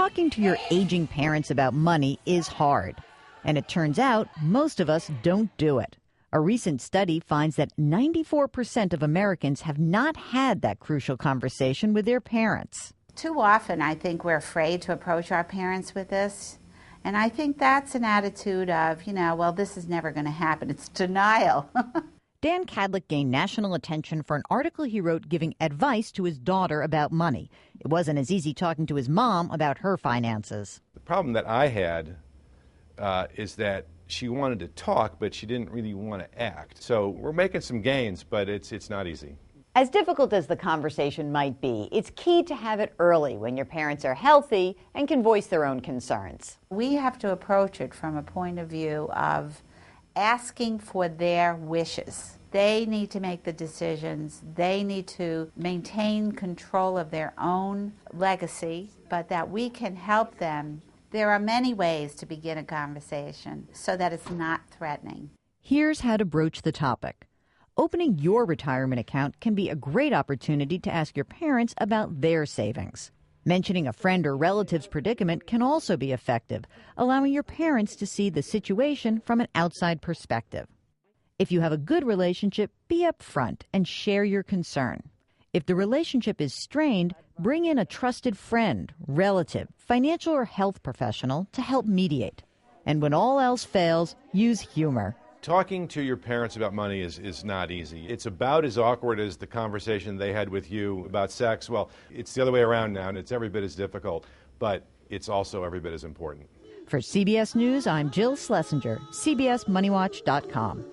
Talking to your aging parents about money is hard. And it turns out most of us don't do it. A recent study finds that 94% of Americans have not had that crucial conversation with their parents. Too often, I think we're afraid to approach our parents with this. And I think that's an attitude of, well, this is never going to happen. It's denial. Dan Cadlick gained national attention for an article he wrote giving advice to his daughter about money. It wasn't as easy talking to his mom about her finances. The problem that I had is that she wanted to talk, but she didn't really want to act. So we're making some gains, but it's not easy. As difficult as the conversation might be, it's key to have it early when your parents are healthy and can voice their own concerns. We have to approach it from a point of view of asking for their wishes. They need to make the decisions. They need to maintain control of their own legacy, but that we can help them. There are many ways to begin a conversation so that it's not threatening. Here's how to broach the topic. Opening your retirement account can be a great opportunity to ask your parents about their savings. Mentioning a friend or relative's predicament can also be effective, allowing your parents to see the situation from an outside perspective. If you have a good relationship, be upfront and share your concern. If the relationship is strained, bring in a trusted friend, relative, financial or health professional to help mediate. And when all else fails, use humor. Talking to your parents about money is not easy. It's about as awkward as the conversation they had with you about sex. Well, it's the other way around now, and it's every bit as difficult, but it's also every bit as important. For CBS News, I'm Jill Schlesinger, CBSMoneyWatch.com.